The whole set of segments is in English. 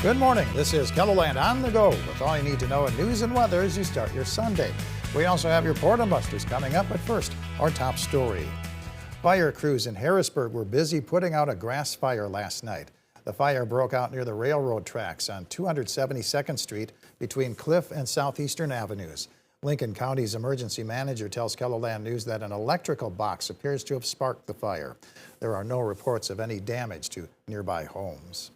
Good morning. This is KELOLAND on the go with all you need to know in news and weather as you start your Sunday. We also have your Boredom Busters coming up, but first, our top story. Fire crews in Harrisburg were busy putting out a grass fire last night. The fire broke out near the railroad tracks on 272nd Street between Cliff and Southeastern Avenues. Lincoln County's emergency manager tells KELOLAND News that an electrical box appears to have sparked the fire. There are no reports of any damage to nearby homes.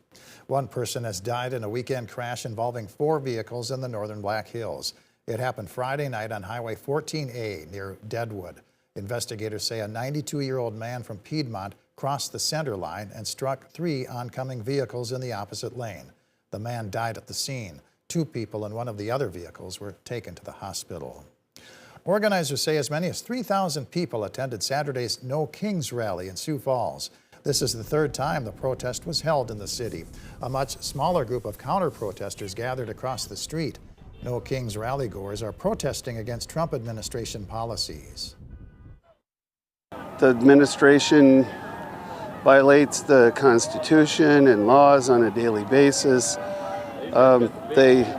One person has died in a weekend crash involving 4 vehicles in the northern Black Hills. It happened Friday night on Highway 14A near Deadwood. Investigators say a 92-year-old man from Piedmont crossed the center line and struck 3 oncoming vehicles in the opposite lane. The man died at the scene. 2 people in one of the other vehicles were taken to the hospital. Organizers say as many as 3,000 people attended Saturday's No Kings rally in Sioux Falls. This is the 3rd time the protest was held in the city. A much smaller group of counter-protesters gathered across the street. No Kings rally-goers are protesting against Trump administration policies. The administration violates the Constitution and laws on a daily basis. They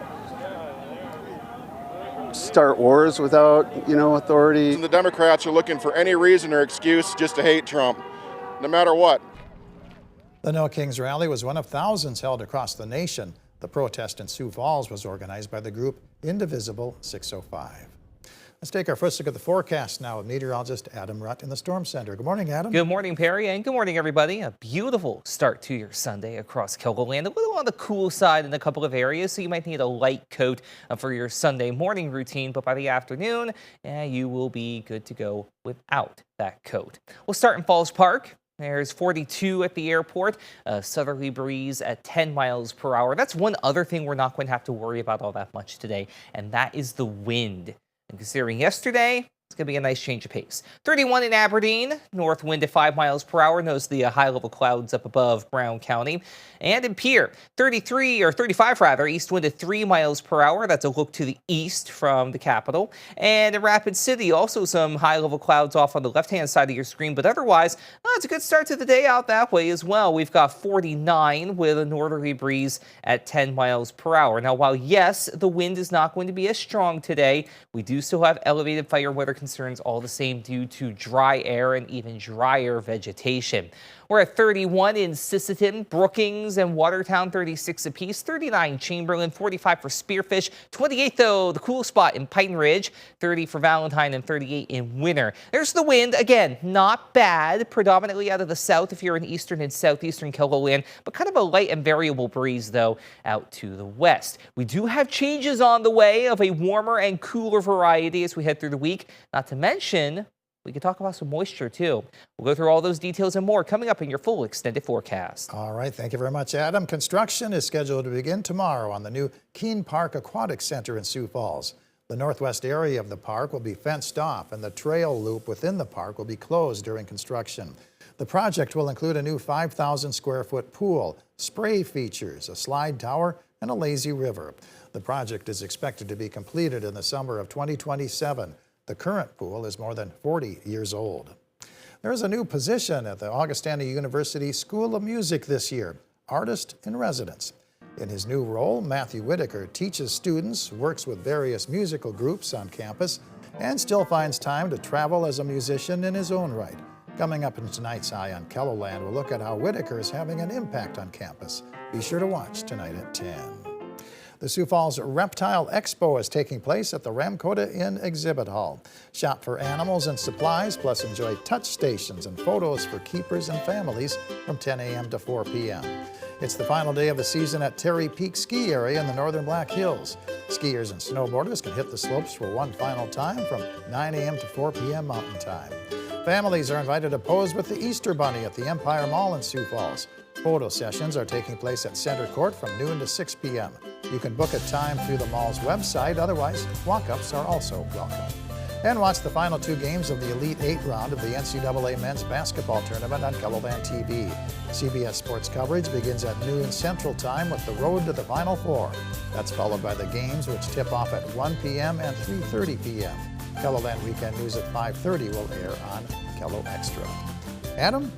start wars without, authority. And the Democrats are looking for any reason or excuse just to hate Trump, no matter what. The No Kings rally was one of thousands held across the nation. The protest in Sioux Falls was organized by the group Indivisible 605. Let's take our first look at the forecast now with meteorologist Adam Rutt in the Storm Center. Good morning, Adam. Good morning, Perry, and good morning, everybody. A beautiful start to your Sunday across KELOLAND. A little on the cool side in a couple of areas, so you might need a light coat for your Sunday morning routine, but by the afternoon, you will be good to go without that coat. We'll start in Falls Park. There's 42 at the airport, a southerly breeze at 10 miles per hour. That's one other thing we're not going to have to worry about all that much today, and that is the wind. And considering yesterday, it's going to be a nice change of pace. 31 in Aberdeen, north wind at 5 miles per hour. Notice the high-level clouds up above Brown County. And in Pierre, 35 rather, east wind at 3 miles per hour. That's a look to the east from the capital. And in Rapid City, also some high-level clouds off on the left-hand side of your screen. But otherwise, it's a good start to the day out that way as well. We've got 49 with a northerly breeze at 10 miles per hour. Now, while yes, the wind is not going to be as strong today, we do still have elevated fire weather concerns all the same due to dry air and even drier vegetation. We're at 31 in Sisseton, Brookings, and Watertown, 36 apiece, 39 Chamberlain, 45 for Spearfish, 28 though, the cool spot in Pine Ridge, 30 for Valentine, and 38 in Winter. There's the wind, again, not bad, predominantly out of the south if you're in eastern and southeastern KELOLAND, but kind of a light and variable breeze though out to the west. We do have changes on the way of a warmer and cooler variety as we head through the week, not to mention we can talk about some moisture, too. We'll go through all those details and more coming up in your full extended forecast. All right. Thank you very much, Adam. Construction is scheduled to begin tomorrow on the new Keene Park Aquatic Center in Sioux Falls. The northwest area of the park will be fenced off, and the trail loop within the park will be closed during construction. The project will include a new 5,000-square-foot pool, spray features, a slide tower, and a lazy river. The project is expected to be completed in the summer of 2027. The current pool is more than 40 years old. There is a new position at the Augustana University School of Music this year, Artist in Residence. In his new role, Matthew Whitaker teaches students, works with various musical groups on campus, and still finds time to travel as a musician in his own right. Coming up in tonight's Eye on KELOLAND, we'll look at how Whitaker is having an impact on campus. Be sure to watch tonight at 10. The Sioux Falls Reptile Expo is taking place at the Ramkota Inn Exhibit Hall. Shop for animals and supplies, plus enjoy touch stations and photos for keepers and families from 10 a.m. to 4 p.m. It's the final day of the season at Terry Peak Ski Area in the northern Black Hills. Skiers and snowboarders can hit the slopes for one final time from 9 a.m. to 4 p.m. Mountain Time. Families are invited to pose with the Easter Bunny at the Empire Mall in Sioux Falls. Photo sessions are taking place at Center Court from noon to 6 p.m. You can book a time through the mall's website. Otherwise, walk-ups are also welcome. And watch the final 2 games of the Elite 8 round of the NCAA Men's Basketball Tournament on KELOLAND TV. CBS Sports coverage begins at noon Central Time with the road to the Final Four. That's followed by the games, which tip off at 1 p.m. and 3:30 p.m. KELOLAND Weekend News at 5:30 will air on KELO Extra. Adam?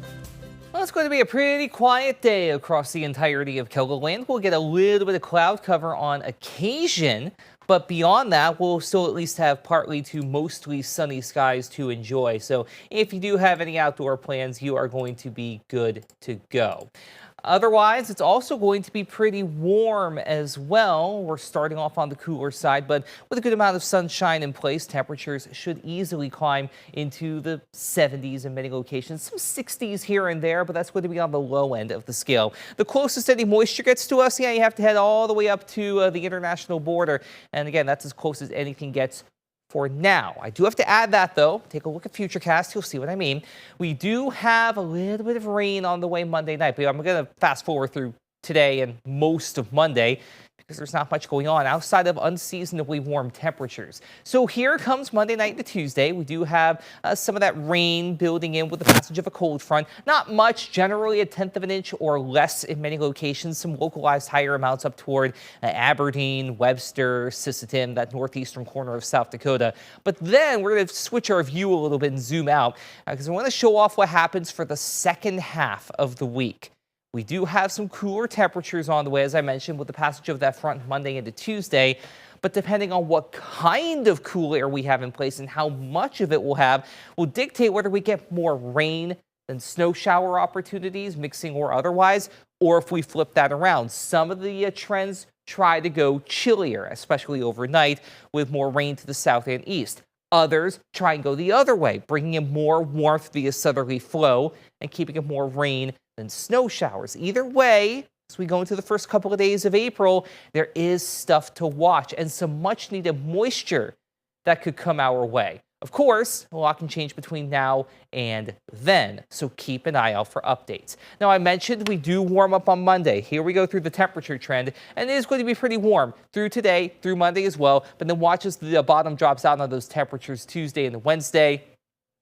Well, it's going to be a pretty quiet day across the entirety of Keloland. We'll get a little bit of cloud cover on occasion, but beyond that, we'll still at least have partly to mostly sunny skies to enjoy. So if you do have any outdoor plans, you are going to be good to go. Otherwise, it's also going to be pretty warm as well. We're starting off on the cooler side, but with a good amount of sunshine in place, temperatures should easily climb into the 70s in many locations. Some 60s here and there, but that's going to be on the low end of the scale. The closest any moisture gets to us, you have to head all the way up to the international border. And again, that's as close as anything gets for now. I do have to add that, though. Take a look at Futurecast. You'll see what I mean. We do have a little bit of rain on the way Monday night, but I'm going to fast forward through today and most of Monday because there's not much going on outside of unseasonably warm temperatures. So here comes Monday night to Tuesday. We do have some of that rain building in with the passage of a cold front. Not much, generally a 1/10 of an inch or less in many locations. Some localized higher amounts up toward Aberdeen, Webster, Sisseton, that northeastern corner of South Dakota. But then we're going to switch our view a little bit and zoom out because I want to show off what happens for the second half of the week. We do have some cooler temperatures on the way, as I mentioned, with the passage of that front Monday into Tuesday. But depending on what kind of cool air we have in place and how much of it we'll have will dictate whether we get more rain than snow shower opportunities, mixing or otherwise, or if we flip that around. Some of the trends try to go chillier, especially overnight, with more rain to the south and east. Others try and go the other way, bringing in more warmth via southerly flow and keeping it more rain than snow showers. Either way, as we go into the first couple of days of April, there is stuff to watch and some much needed moisture that could come our way. Of course, a lot can change between now and then, so keep an eye out for updates. Now, I mentioned we do warm up on Monday. Here we go through the temperature trend, and it is going to be pretty warm through today, through Monday as well, but then watch as the bottom drops out on those temperatures Tuesday and Wednesday,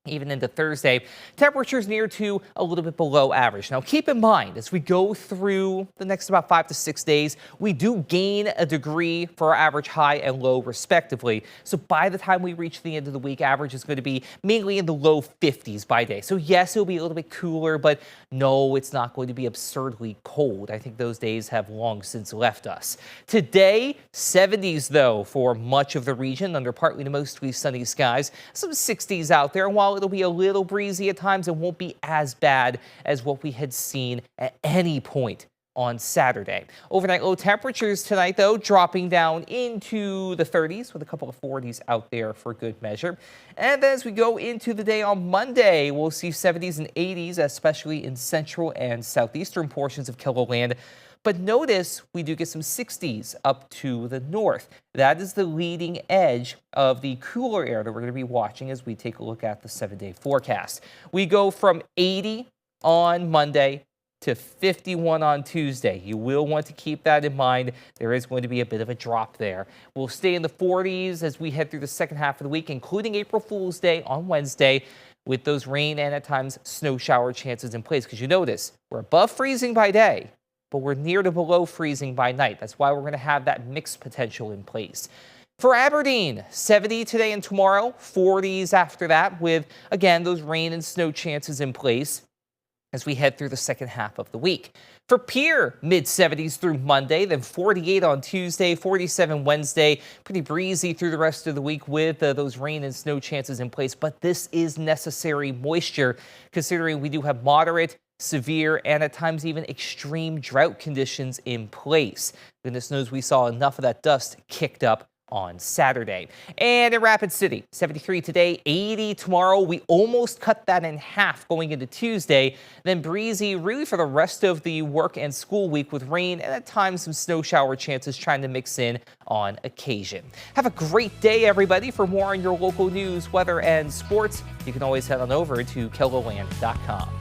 even into Thursday. Temperatures near to a little bit below average. Now, keep in mind, as we go through the next about 5 to 6 days, we do gain a degree for our average high and low, respectively. So by the time we reach the end of the week, average is going to be mainly in the low 50s by day. So yes, it'll be a little bit cooler, but no, it's not going to be absurdly cold. I think those days have long since left us. Today, 70s, though, for much of the region under partly to mostly sunny skies. Some 60s out there, and while it'll be a little breezy at times, it won't be as bad as what we had seen at any point on Saturday. Overnight low temperatures tonight, though, dropping down into the 30s with a couple of 40s out there for good measure. And then as we go into the day on Monday, we'll see 70s and 80s, especially in central and southeastern portions of Keloland. But notice we do get some 60s up to the north. That is the leading edge of the cooler air that we're going to be watching as we take a look at the 7-day forecast. We go from 80 on Monday to 51 on Tuesday. You will want to keep that in mind. There is going to be a bit of a drop there. We'll stay in the 40s as we head through the second half of the week, including April Fool's Day on Wednesday, with those rain and at times snow shower chances in place. Because you notice we're above freezing by day, but we're near to below freezing by night. That's why we're going to have that mixed potential in place. For Aberdeen, 70 today and tomorrow, 40s after that, with, again, those rain and snow chances in place as we head through the second half of the week. For Pierre, mid-70s through Monday, then 48 on Tuesday, 47 Wednesday. Pretty breezy through the rest of the week with those rain and snow chances in place. But this is necessary moisture, considering we do have moderate, severe, and at times even extreme drought conditions in place. Goodness knows we saw enough of that dust kicked up on Saturday. And in Rapid City, 73 today, 80 tomorrow. We almost cut that in half going into Tuesday. Then breezy really for the rest of the work and school week with rain and at times some snow shower chances trying to mix in on occasion. Have a great day, everybody. For more on your local news, weather, and sports, you can always head on over to KELOLAND.com.